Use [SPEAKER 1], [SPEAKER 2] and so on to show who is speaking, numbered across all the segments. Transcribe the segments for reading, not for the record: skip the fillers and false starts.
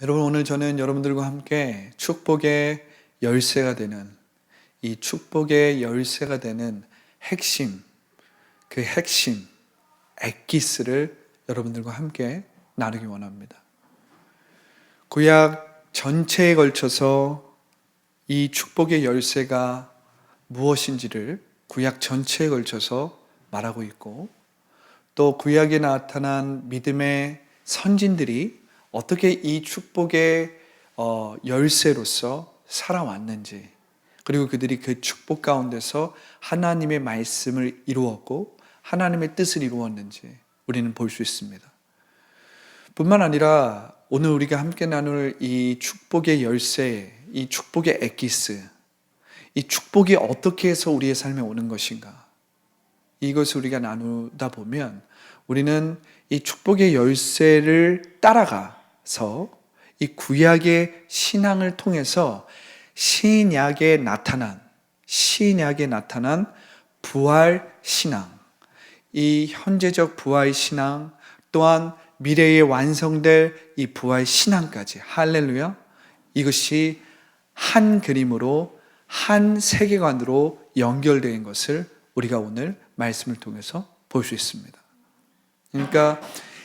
[SPEAKER 1] 여러분, 오늘 저는 여러분들과 함께 축복의 열쇠가 되는 이 축복의 열쇠가 되는 핵심, 그 핵심, 엑기스를 여러분들과 함께 나누기 원합니다. 구약 전체에 걸쳐서 이 축복의 열쇠가 무엇인지를 구약 전체에 걸쳐서 말하고 있고, 또 구약에 나타난 믿음의 선진들이 어떻게 이 축복의 열쇠로서 살아왔는지, 그리고 그들이 그 축복 가운데서 하나님의 말씀을 이루었고 하나님의 뜻을 이루었는지 우리는 볼 수 있습니다. 뿐만 아니라 오늘 우리가 함께 나눌 이 축복의 열쇠, 이 축복의 엑기스, 이 축복이 어떻게 해서 우리의 삶에 오는 것인가, 이것을 우리가 나누다 보면 우리는 이 축복의 열쇠를 따라가서 이 구약의 신앙을 통해서 신약에 나타난 부활 신앙, 이 현재적 부활 신앙, 또한 미래에 완성될 이 부활 신앙까지, 할렐루야, 이것이 한 그림으로, 한 세계관으로 연결된 것을 우리가 오늘 말씀을 통해서 볼 수 있습니다. 그러니까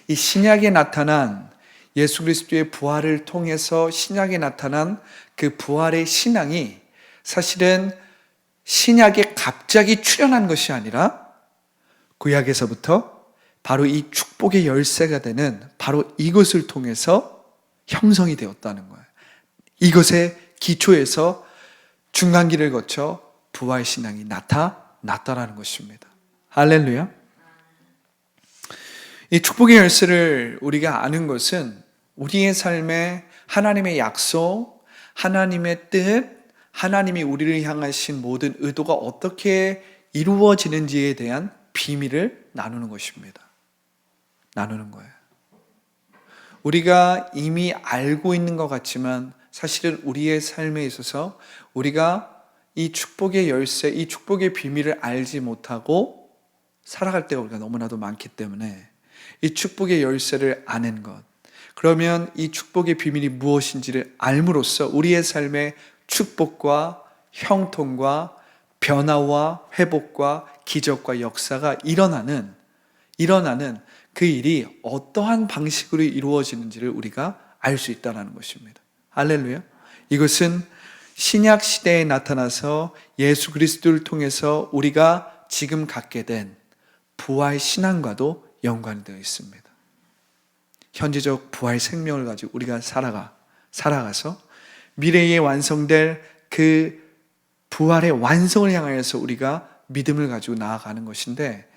[SPEAKER 1] 이 신약에 나타난 예수 그리스도의 부활을 통해서 신약에 나타난 그 부활의 신앙이 사실은 신약에 갑자기 출현한 것이 아니라 구약에서부터 바로 이 축복의 열쇠가 되는 바로 이것을 통해서 형성이 되었다는 거예요. 이것의 기초에서 중간기를 거쳐 부활 신앙이 나타났다라는 것입니다. 할렐루야. 이 축복의 열쇠를 우리가 아는 것은 우리의 삶에 하나님의 약속, 하나님의 뜻, 하나님이 우리를 향하신 모든 의도가 어떻게 이루어지는지에 대한 비밀을 나누는 것입니다. 나누는 거예요. 우리가 이미 알고 있는 것 같지만 사실은 우리의 삶에 있어서 우리가 이 축복의 열쇠, 이 축복의 비밀을 알지 못하고 살아갈 때가 우리가 너무나도 많기 때문에 이 축복의 열쇠를 아는 것, 그러면 이 축복의 비밀이 무엇인지를 알므로써 우리의 삶에 축복과 형통과 변화와 회복과 기적과 역사가 일어나는 그 일이 어떠한 방식으로 이루어지는지를 우리가 알 수 있다는 것입니다. 할렐루야. 이것은 신약 시대에 나타나서 예수 그리스도를 통해서 우리가 지금 갖게 된 부활 신앙과도 연관이 되어 있습니다. 현재적 부활 생명을 가지고 우리가 살아가서 미래에 완성될 그 부활의 완성을 향하여서 우리가 믿음을 가지고 나아가는 것인데,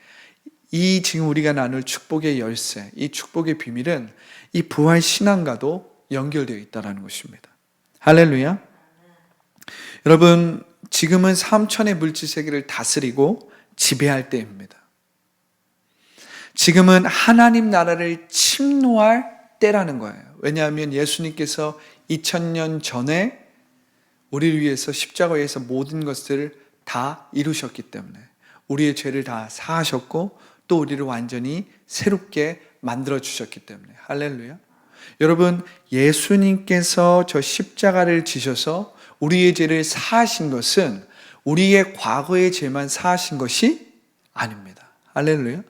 [SPEAKER 1] 이 지금 우리가 나눌 축복의 열쇠, 이 축복의 비밀은 이 부활 신앙과도 연결되어 있다는 것입니다. 할렐루야. 여러분, 지금은 3천의 물질 세계를 다스리고 지배할 때입니다. 지금은 하나님 나라를 침노할 때라는 거예요. 왜냐하면 예수님께서 2000년 전에 우리를 위해서 십자가에서 모든 것을 다 이루셨기 때문에, 우리의 죄를 다 사하셨고 또 우리를 완전히 새롭게 만들어 주셨기 때문에, 할렐루야. 여러분, 예수님께서 저 십자가를 지셔서 우리의 죄를 사하신 것은 우리의 과거의 죄만 사하신 것이 아닙니다. 할렐루야.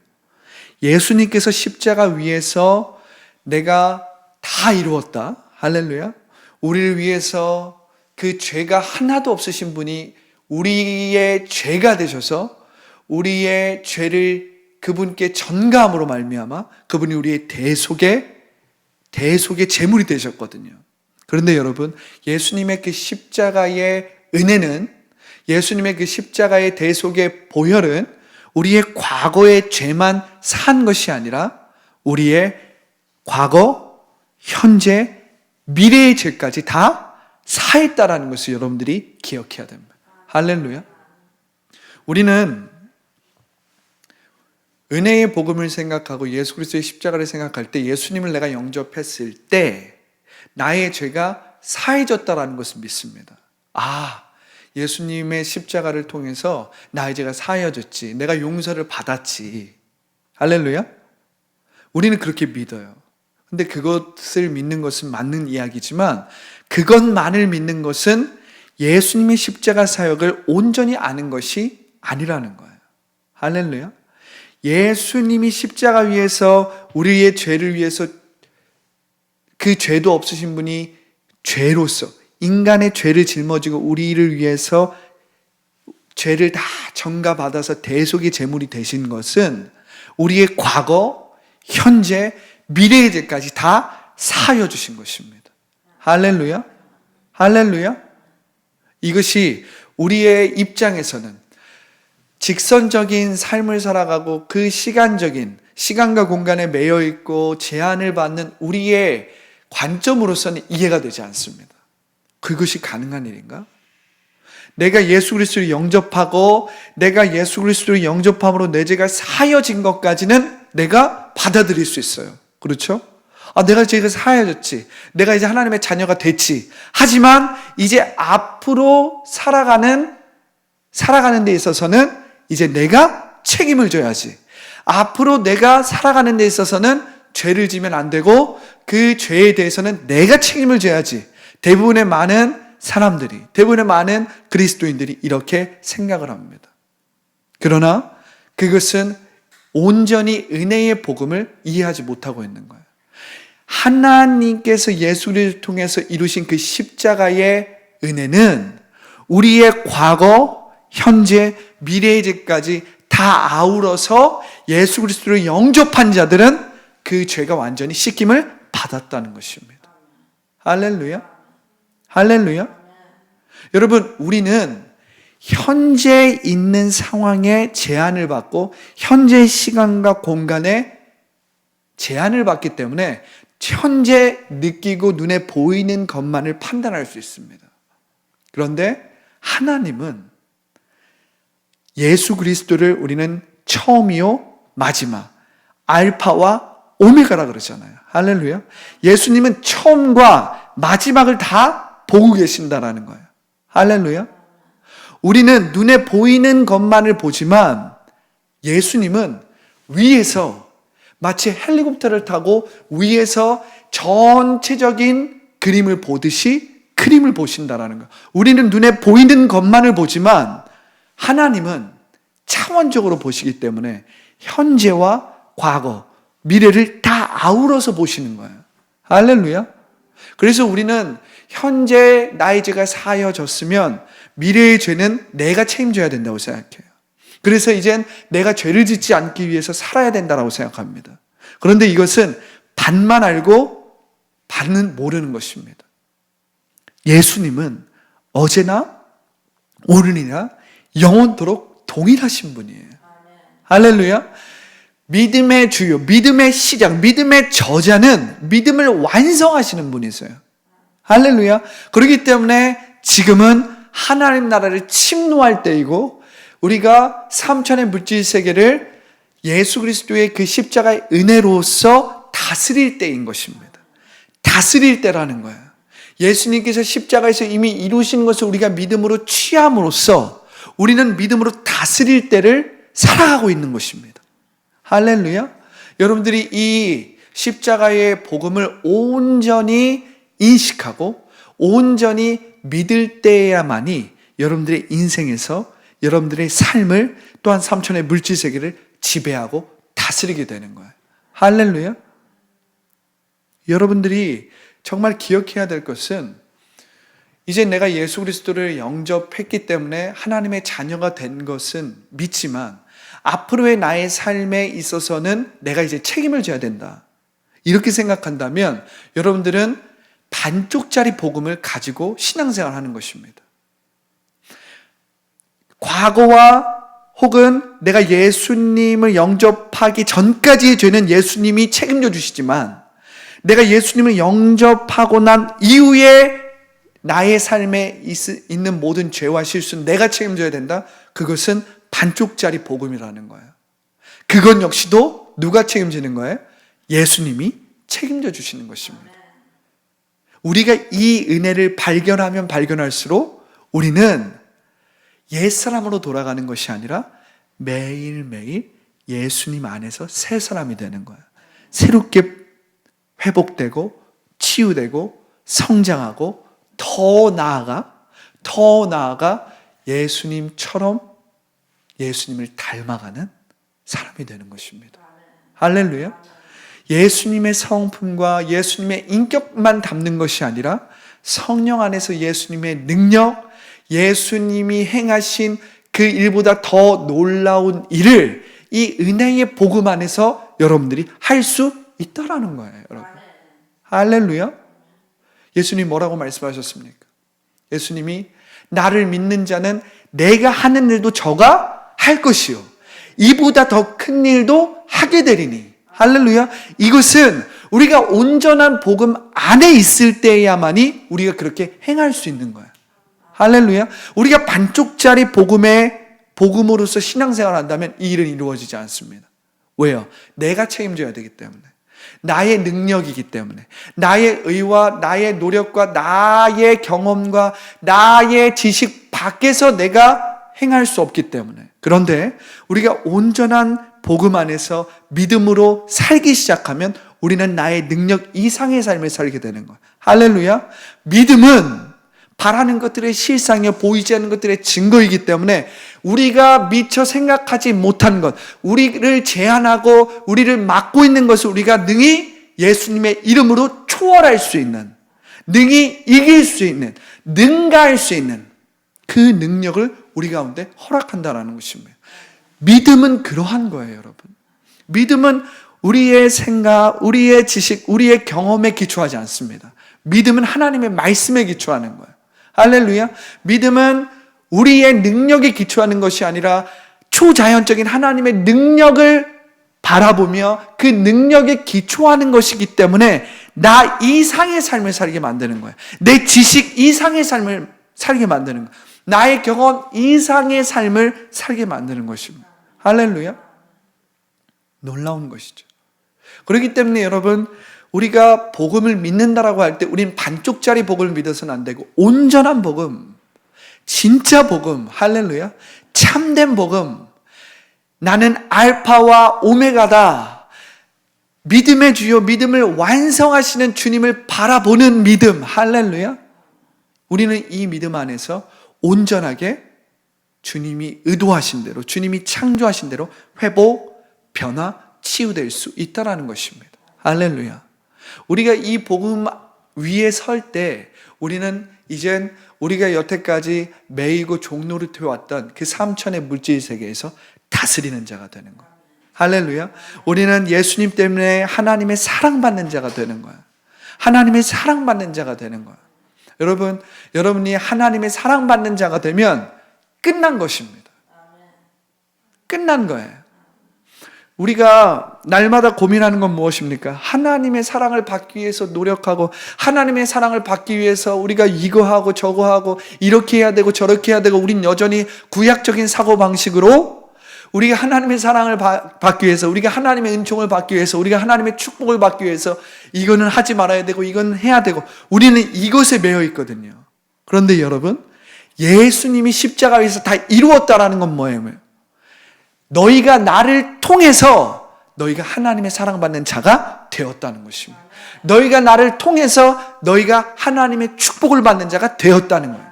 [SPEAKER 1] 예수님께서 십자가 위에서 내가 다 이루었다, 할렐루야, 우리를 위해서 그 죄가 하나도 없으신 분이 우리의 죄가 되셔서 우리의 죄를 그분께 전가함으로 말미암아 그분이 우리의 대속의 제물이 되셨거든요. 그런데 여러분, 예수님의 그 십자가의 은혜는, 예수님의 그 십자가의 대속의 보혈은 우리의 과거의 죄만 산 것이 아니라 우리의 과거, 현재, 미래의 죄까지 다 사했다라는 것을 여러분들이 기억해야 됩니다. 할렐루야. 우리는 은혜의 복음을 생각하고 예수 그리스도의 십자가를 생각할 때, 예수님을 내가 영접했을 때 나의 죄가 사해졌다라는 것을 믿습니다. 예수님의 십자가를 통해서 나의 죄가 사해졌지, 내가 용서를 받았지, 할렐루야. 우리는 그렇게 믿어요. 근데 그것을 믿는 것은 맞는 이야기지만 그것만을 믿는 것은 예수님의 십자가 사역을 온전히 아는 것이 아니라는 거예요. 할렐루야. 예수님이 십자가 위에서 우리의 죄를 위해서 그 죄도 없으신 분이 죄로서 인간의 죄를 짊어지고 우리를 위해서 죄를 다 전가받아서 대속의 제물이 되신 것은 우리의 과거, 현재, 미래의 죄까지 다 사하여 주신 것입니다. 할렐루야. 할렐루야. 이것이 우리의 입장에서는 직선적인 삶을 살아가고 그 시간과 공간에 매여 있고 제한을 받는 우리의 관점으로서는 이해가 되지 않습니다. 그것이 가능한 일인가? 내가 예수 그리스도를 영접하고 내가 예수 그리스도를 영접함으로 내 죄가 사하여진 것까지는 내가 받아들일 수 있어요. 그렇죠? 내가 죄가 사하여졌지. 내가 이제 하나님의 자녀가 됐지. 하지만 이제 앞으로 살아가는 데 있어서는 이제 내가 책임을 져야지. 앞으로 내가 살아가는 데 있어서는 죄를 지면 안 되고 그 죄에 대해서는 내가 책임을 져야지. 대부분의 많은 그리스도인들이 이렇게 생각을 합니다. 그러나 그것은 온전히 은혜의 복음을 이해하지 못하고 있는 거예요. 하나님께서 예수를 통해서 이루신 그 십자가의 은혜는 우리의 과거, 현재, 미래의 죄까지 다 아우러서 예수 그리스도를 영접한 자들은 그 죄가 완전히 씻김을 받았다는 것입니다. 할렐루야. 할렐루야. 여러분, 우리는 현재 있는 상황에 제한을 받고 현재 시간과 공간에 제한을 받기 때문에 현재 느끼고 눈에 보이는 것만을 판단할 수 있습니다. 그런데 하나님은 예수 그리스도를 우리는 처음이요 마지막, 알파와 오메가라 그러잖아요. 할렐루야. 예수님은 처음과 마지막을 다 보고 계신다라는 거예요. 할렐루야. 우리는 눈에 보이는 것만을 보지만 예수님은 위에서 마치 헬리콥터를 타고 위에서 전체적인 그림을 보듯이 그림을 보신다라는 거예요. 우리는 눈에 보이는 것만을 보지만 하나님은 차원적으로 보시기 때문에 현재와 과거, 미래를 다 아우러서 보시는 거예요. 할렐루야. 그래서 우리는 현재 나의 죄가 사하여졌으면 미래의 죄는 내가 책임져야 된다고 생각해요. 그래서 이젠 내가 죄를 짓지 않기 위해서 살아야 된다고 생각합니다. 그런데 이것은 반만 알고 반은 모르는 것입니다. 예수님은 어제나 오늘이나 영원토록 동일하신 분이에요. 할렐루야. 믿음의 주요, 믿음의 시작, 믿음의 저자는 믿음을 완성하시는 분이세요. 할렐루야. 그렇기 때문에 지금은 하나님 나라를 침노할 때이고 우리가 삼천의 물질 세계를 예수 그리스도의 그 십자가의 은혜로서 다스릴 때인 것입니다. 다스릴 때라는 거예요. 예수님께서 십자가에서 이미 이루신 것을 우리가 믿음으로 취함으로써 우리는 믿음으로 다스릴 때를 살아가고 있는 것입니다. 할렐루야. 여러분들이 이 십자가의 복음을 온전히 인식하고 온전히 믿을 때야만이 여러분들의 인생에서 여러분들의 삶을 또한 삼천의 물질 세계를 지배하고 다스리게 되는 거예요. 할렐루야. 여러분들이 정말 기억해야 될 것은 이제 내가 예수 그리스도를 영접했기 때문에 하나님의 자녀가 된 것은 믿지만 앞으로의 나의 삶에 있어서는 내가 이제 책임을 져야 된다. 이렇게 생각한다면 여러분들은 반쪽짜리 복음을 가지고 신앙생활을 하는 것입니다. 과거와 혹은 내가 예수님을 영접하기 전까지의 죄는 예수님이 책임져 주시지만 내가 예수님을 영접하고 난 이후에 나의 삶에 있는 모든 죄와 실수는 내가 책임져야 된다. 그것은 반쪽짜리 복음이라는 거예요. 그건 역시도 누가 책임지는 거예요? 예수님이 책임져 주시는 것입니다. 우리가 이 은혜를 발견하면 발견할수록 우리는 옛사람으로 돌아가는 것이 아니라 매일매일 예수님 안에서 새 사람이 되는 거예요. 새롭게 회복되고 치유되고 성장하고 더 나아가 예수님처럼 예수님을 닮아가는 사람이 되는 것입니다. 할렐루야. 예수님의 성품과 예수님의 인격만 담는 것이 아니라 성령 안에서 예수님의 능력, 예수님이 행하신 그 일보다 더 놀라운 일을 이 은혜의 복음 안에서 여러분들이 할 수 있다라는 거예요, 여러분. 할렐루야. 예수님 뭐라고 말씀하셨습니까? 예수님이 나를 믿는 자는 내가 하는 일도 저가 할 것이요 이보다 더 큰 일도 하게 되리니. 할렐루야. 이것은 우리가 온전한 복음 안에 있을 때야만이 우리가 그렇게 행할 수 있는 거야. 할렐루야. 우리가 반쪽짜리 복음으로서 신앙생활을 한다면 이 일은 이루어지지 않습니다. 왜요? 내가 책임져야 되기 때문에. 나의 능력이기 때문에. 나의 의와 나의 노력과 나의 경험과 나의 지식 밖에서 내가 행할 수 없기 때문에. 그런데 우리가 온전한 복음 안에서 믿음으로 살기 시작하면 우리는 나의 능력 이상의 삶을 살게 되는 거예요. 할렐루야. 믿음은 바라는 것들의 실상이요 보이지 않는 것들의 증거이기 때문에 우리가 미처 생각하지 못한 것, 우리를 제한하고 우리를 막고 있는 것을 우리가 능히 예수님의 이름으로 초월할 수 있는, 능히 이길 수 있는, 능가할 수 있는 그 능력을 우리 가운데 허락한다는 것입니다. 믿음은 그러한 거예요, 여러분. 믿음은 우리의 생각, 우리의 지식, 우리의 경험에 기초하지 않습니다. 믿음은 하나님의 말씀에 기초하는 거예요. 할렐루야. 믿음은 우리의 능력에 기초하는 것이 아니라 초자연적인 하나님의 능력을 바라보며 그 능력에 기초하는 것이기 때문에 나 이상의 삶을 살게 만드는 거예요. 내 지식 이상의 삶을 살게 만드는 거예요. 나의 경험 이상의 삶을 살게 만드는 것입니다. 할렐루야. 놀라운 것이죠. 그렇기 때문에 여러분, 우리가 복음을 믿는다라고 할 때 우리는 반쪽짜리 복음을 믿어서는 안 되고 온전한 복음, 진짜 복음, 할렐루야, 참된 복음, 나는 알파와 오메가다, 믿음의 주요, 믿음을 완성하시는 주님을 바라보는 믿음, 할렐루야. 우리는 이 믿음 안에서 온전하게 주님이 의도하신 대로, 주님이 창조하신 대로 회복, 변화, 치유될 수 있다는 것입니다. 할렐루야. 우리가 이 복음 위에 설 때 우리는 이젠 우리가 여태까지 매이고 종노릇해왔던 그 삼천의 물질 세계에서 다스리는 자가 되는 거야. 할렐루야. 우리는 예수님 때문에 하나님의 사랑받는 자가 되는 거야. 하나님의 사랑받는 자가 되는 거야. 여러분이 하나님의 사랑받는 자가 되면 끝난 것입니다. 끝난 거예요. 우리가 날마다 고민하는 건 무엇입니까? 하나님의 사랑을 받기 위해서 노력하고 하나님의 사랑을 받기 위해서 우리가 이거 하고 저거 하고 이렇게 해야 되고 저렇게 해야 되고 우린 여전히 구약적인 사고방식으로 우리가 하나님의 사랑을 받기 위해서 우리가 하나님의 은총을 받기 위해서 우리가 하나님의 축복을 받기 위해서 이거는 하지 말아야 되고 이건 해야 되고 우리는 이것에 매여 있거든요. 그런데 여러분, 예수님이 십자가에서 다 이루었다라는 건 뭐예요? 너희가 나를 통해서 너희가 하나님의 사랑받는 자가 되었다는 것입니다. 너희가 나를 통해서 너희가 하나님의 축복을 받는 자가 되었다는 거예요.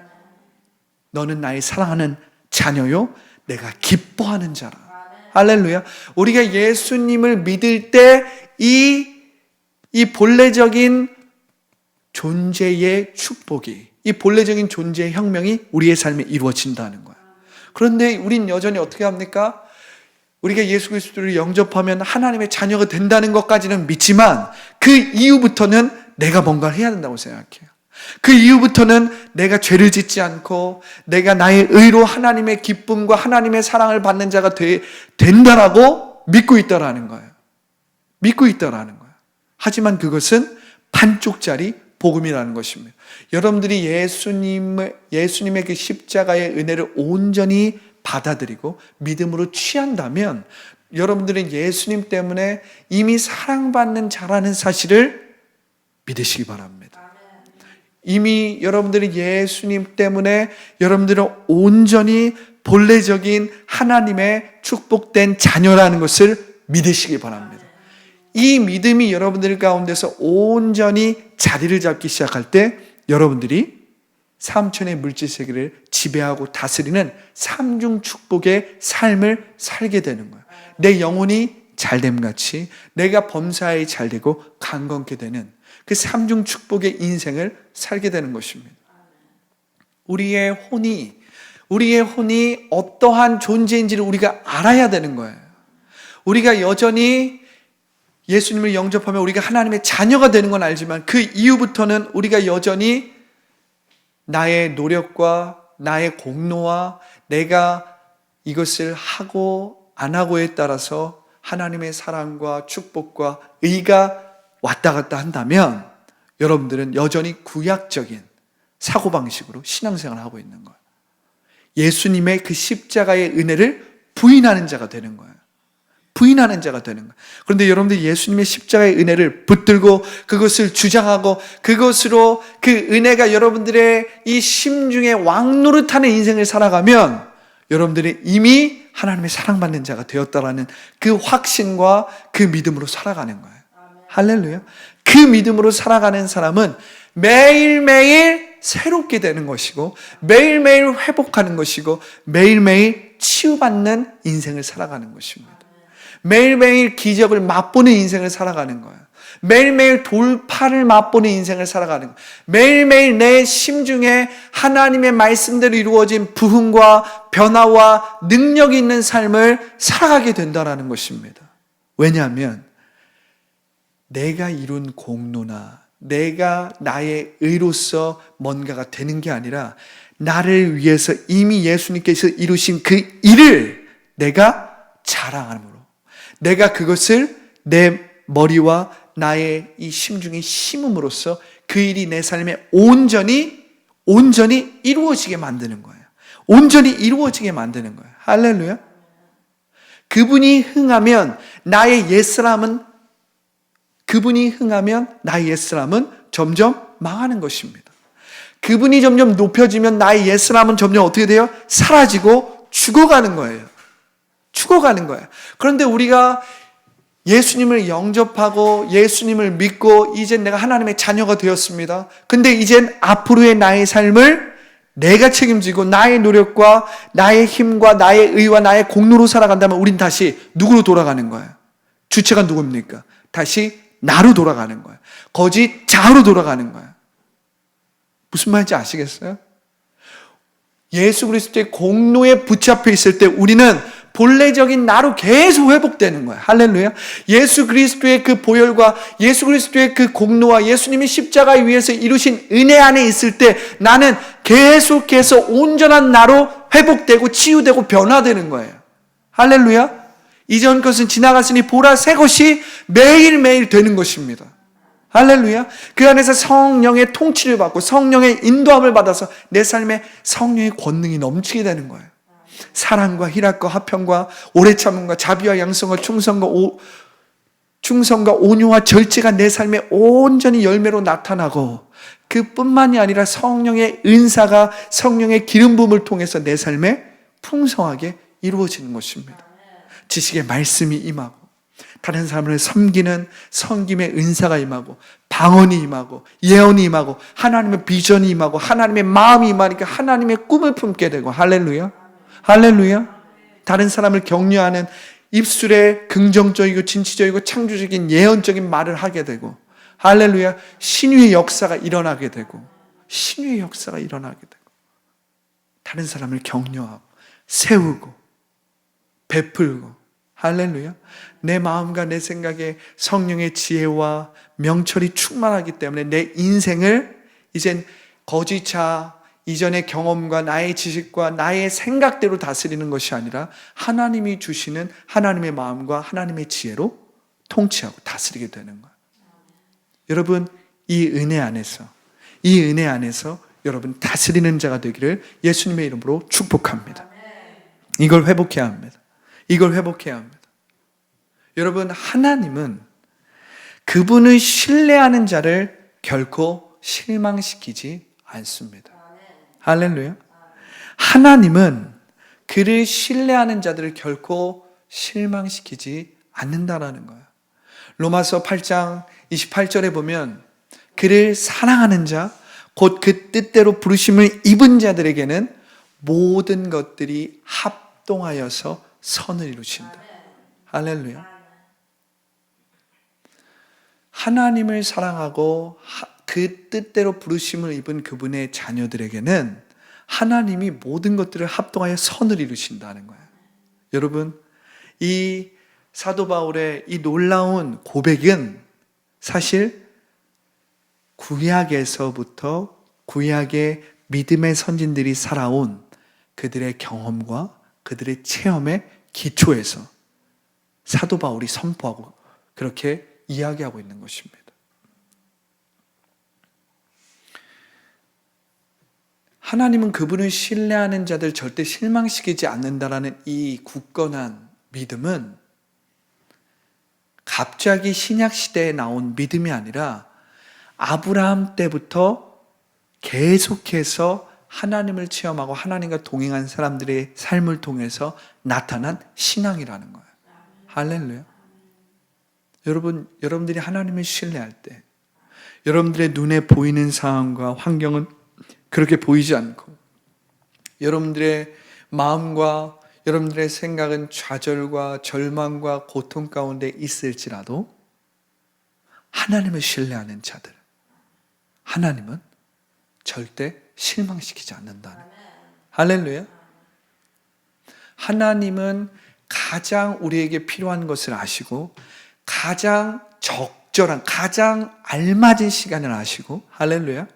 [SPEAKER 1] 너는 나의 사랑하는 자녀요, 내가 기뻐하는 자라. 할렐루야. 우리가 예수님을 믿을 때 이 본래적인 존재의 축복이, 이 본래적인 존재의 혁명이 우리의 삶에 이루어진다는 거야. 그런데 우린 여전히 어떻게 합니까? 우리가 예수 그리스도를 영접하면 하나님의 자녀가 된다는 것까지는 믿지만 그 이후부터는 내가 뭔가를 해야 된다고 생각해요. 그 이후부터는 내가 죄를 짓지 않고 내가 나의 의로 하나님의 기쁨과 하나님의 사랑을 받는 자가 된다라고 믿고 있다라는 거예요. 믿고 있다라는 거예요. 하지만 그것은 반쪽짜리 복음이라는 것입니다. 여러분들이 예수님의 그 십자가의 은혜를 온전히 받아들이고 믿음으로 취한다면 여러분들은 예수님 때문에 이미 사랑받는 자라는 사실을 믿으시기 바랍니다. 이미 여러분들이 예수님 때문에 여러분들은 온전히 본래적인 하나님의 축복된 자녀라는 것을 믿으시기 바랍니다. 이 믿음이 여러분들 가운데서 온전히 자리를 잡기 시작할 때 여러분들이 삼천의 물질 세계를 지배하고 다스리는 삼중 축복의 삶을 살게 되는 거예요. 내 영혼이 잘됨같이 내가 범사에 잘되고 강건케 되는 그 삼중 축복의 인생을 살게 되는 것입니다. 우리의 혼이 어떠한 존재인지를 우리가 알아야 되는 거예요. 우리가 여전히 예수님을 영접하면 우리가 하나님의 자녀가 되는 건 알지만 그 이후부터는 우리가 여전히 나의 노력과 나의 공로와 내가 이것을 하고 안 하고에 따라서 하나님의 사랑과 축복과 의가 왔다 갔다 한다면 여러분들은 여전히 구약적인 사고방식으로 신앙생활을 하고 있는 거예요. 예수님의 그 십자가의 은혜를 부인하는 자가 되는 거예요. 부인하는 자가 되는 거예요. 그런데 여러분들 예수님의 십자가의 은혜를 붙들고 그것을 주장하고 그것으로 그 은혜가 여러분들의 이 심중에 왕노릇하는 인생을 살아가면 여러분들이 이미 하나님의 사랑받는 자가 되었다라는 그 확신과 그 믿음으로 살아가는 거예요. 할렐루야. 그 믿음으로 살아가는 사람은 매일매일 새롭게 되는 것이고 매일매일 회복하는 것이고 매일매일 치유받는 인생을 살아가는 것입니다. 매일매일 기적을 맛보는 인생을 살아가는 거예요. 매일매일 돌파를 맛보는 인생을 살아가는 거예요. 매일매일 내 심중에 하나님의 말씀대로 이루어진 부흥과 변화와 능력이 있는 삶을 살아가게 된다는 것입니다. 왜냐하면 내가 이룬 공로나 내가 나의 의로서 뭔가가 되는 게 아니라 나를 위해서 이미 예수님께서 이루신 그 일을 내가 자랑함으로 내가 그것을 내 머리와 나의 이 심중에 심음으로써 그 일이 내 삶에 온전히 이루어지게 만드는 거예요. 온전히 이루어지게 만드는 거예요. 할렐루야. 그분이 흥하면 나의 옛사람은 점점 망하는 것입니다. 그분이 점점 높여지면 나의 옛사람은 점점 어떻게 돼요? 사라지고 죽어가는 거예요. 그런데 우리가 예수님을 영접하고 예수님을 믿고 이젠 내가 하나님의 자녀가 되었습니다. 근데 이젠 앞으로의 나의 삶을 내가 책임지고 나의 노력과 나의 힘과 나의 의와 나의 공로로 살아간다면 우린 다시 누구로 돌아가는 거예요? 주체가 누굽니까? 다시 나로 돌아가는 거예요. 거짓 자아로 돌아가는 거예요. 무슨 말인지 아시겠어요? 예수 그리스도의 공로에 붙잡혀 있을 때 우리는 본래적인 나로 계속 회복되는 거예요. 할렐루야. 예수 그리스도의 그 보혈과 예수 그리스도의 그 공로와 예수님이 십자가 위에서 이루신 은혜 안에 있을 때 나는 계속해서 온전한 나로 회복되고 치유되고 변화되는 거예요. 할렐루야. 이전 것은 지나갔으니 보라 새 것이 매일매일 되는 것입니다. 할렐루야. 그 안에서 성령의 통치를 받고 성령의 인도함을 받아서 내 삶에 성령의 권능이 넘치게 되는 거예요. 사랑과 희락과 화평과 오래 참음과 자비와 양성과 충성과 온유와 절제가 내 삶에 온전히 열매로 나타나고 그뿐만이 아니라 성령의 은사가 성령의 기름 부음을 통해서 내 삶에 풍성하게 이루어지는 것입니다. 지식의 말씀이 임하고 다른 사람을 섬기는 섬김의 은사가 임하고 방언이 임하고 예언이 임하고 하나님의 비전이 임하고 하나님의 마음이 임하니까 하나님의 꿈을 품게 되고 할렐루야. 할렐루야. 다른 사람을 격려하는 입술에 긍정적이고 진취적이고 창조적인 예언적인 말을 하게 되고 할렐루야. 신유의 역사가 일어나게 되고 다른 사람을 격려하고 세우고 베풀고 할렐루야. 내 마음과 내 생각에 성령의 지혜와 명철이 충만하기 때문에 내 인생을 이젠 거짓자 이전의 경험과 나의 지식과 나의 생각대로 다스리는 것이 아니라 하나님이 주시는 하나님의 마음과 하나님의 지혜로 통치하고 다스리게 되는 거예요. 여러분, 이 은혜 안에서 여러분 다스리는 자가 되기를 예수님의 이름으로 축복합니다. 이걸 회복해야 합니다. 여러분, 하나님은 그분을 신뢰하는 자를 결코 실망시키지 않습니다. 할렐루야. 하나님은 그를 신뢰하는 자들을 결코 실망시키지 않는다라는 거예요. 로마서 8장 28절에 보면 그를 사랑하는 자, 곧 그 뜻대로 부르심을 입은 자들에게는 모든 것들이 합동하여서 선을 이루신다. 할렐루야. 하나님을 사랑하고 그 뜻대로 부르심을 입은 그분의 자녀들에게는 하나님이 모든 것들을 합동하여 선을 이루신다는 거예요. 여러분, 이 사도 바울의 이 놀라운 고백은 사실 구약에서부터 구약의 믿음의 선진들이 살아온 그들의 경험과 그들의 체험의 기초에서 사도 바울이 선포하고 그렇게 이야기하고 있는 것입니다. 하나님은 그분을 신뢰하는 자들 절대 실망시키지 않는다라는 이 굳건한 믿음은 갑자기 신약 시대에 나온 믿음이 아니라 아브라함 때부터 계속해서 하나님을 체험하고 하나님과 동행한 사람들의 삶을 통해서 나타난 신앙이라는 거예요. 할렐루야. 여러분들이 하나님을 신뢰할 때 여러분들의 눈에 보이는 상황과 환경은 그렇게 보이지 않고 여러분들의 마음과 여러분들의 생각은 좌절과 절망과 고통 가운데 있을지라도 하나님을 신뢰하는 자들, 하나님은 절대 실망시키지 않는다는 거예요. 할렐루야. 하나님은 가장 우리에게 필요한 것을 아시고 가장 적절한, 가장 알맞은 시간을 아시고, 할렐루야,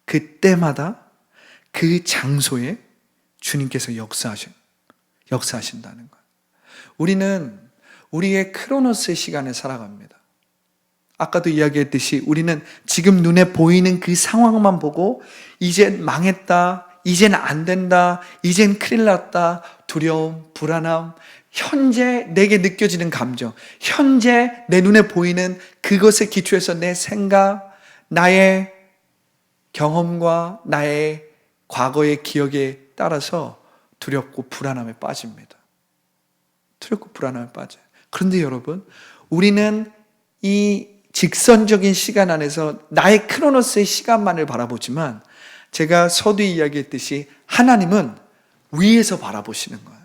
[SPEAKER 1] 그때마다 그 장소에 주님께서 역사하신다는 거예요. 우리는 우리의 크로노스의 시간을 살아갑니다. 아까도 이야기했듯이 우리는 지금 눈에 보이는 그 상황만 보고 이젠 망했다, 이젠 안 된다, 이젠 큰일 났다, 두려움, 불안함, 현재 내게 느껴지는 감정, 현재 내 눈에 보이는 그것에 기초해서 내 생각, 나의 경험과 나의 과거의 기억에 따라서 두렵고 불안함에 빠집니다. 두렵고 불안함에 빠져요. 그런데 여러분, 우리는 이 직선적인 시간 안에서 나의 크로노스의 시간만을 바라보지만 제가 서두에 이야기했듯이 하나님은 위에서 바라보시는 거예요.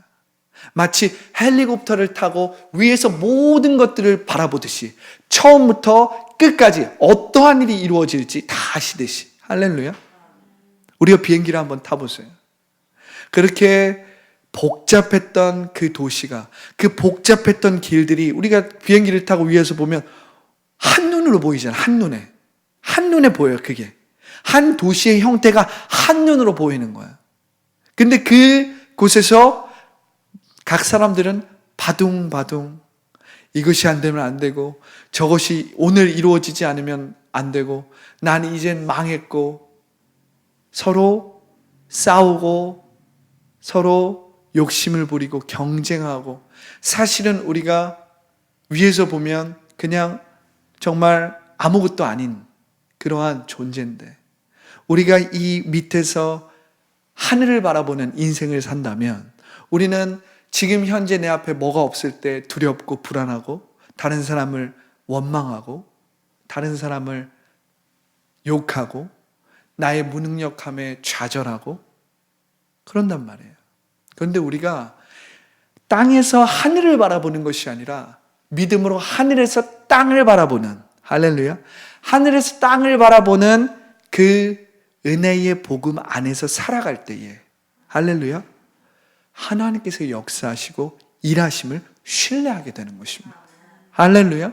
[SPEAKER 1] 마치 헬리콥터를 타고 위에서 모든 것들을 바라보듯이 처음부터 끝까지 어떠한 일이 이루어질지 다 아시듯이. 할렐루야. 우리가 비행기를 한번 타보세요. 그렇게 복잡했던 그 도시가, 그 복잡했던 길들이 우리가 비행기를 타고 위에서 보면 한눈으로 보이잖아요. 한눈에 보여요. 그게 한 도시의 형태가 한눈으로 보이는 거예요. 근데 그 곳에서 각 사람들은 바둥바둥 이것이 안 되면 안 되고 저것이 오늘 이루어지지 않으면 안 되고 난 이젠 망했고 서로 싸우고 서로 욕심을 부리고 경쟁하고, 사실은 우리가 위에서 보면 그냥 정말 아무것도 아닌 그러한 존재인데 우리가 이 밑에서 하늘을 바라보는 인생을 산다면 우리는 지금 현재 내 앞에 뭐가 없을 때 두렵고 불안하고 다른 사람을 원망하고 다른 사람을 욕하고 나의 무능력함에 좌절하고 그런단 말이에요. 그런데 우리가 땅에서 하늘을 바라보는 것이 아니라 믿음으로 하늘에서 땅을 바라보는, 할렐루야, 하늘에서 땅을 바라보는 그 은혜의 복음 안에서 살아갈 때에, 할렐루야, 하나님께서 역사하시고 일하심을 신뢰하게 되는 것입니다. 할렐루야.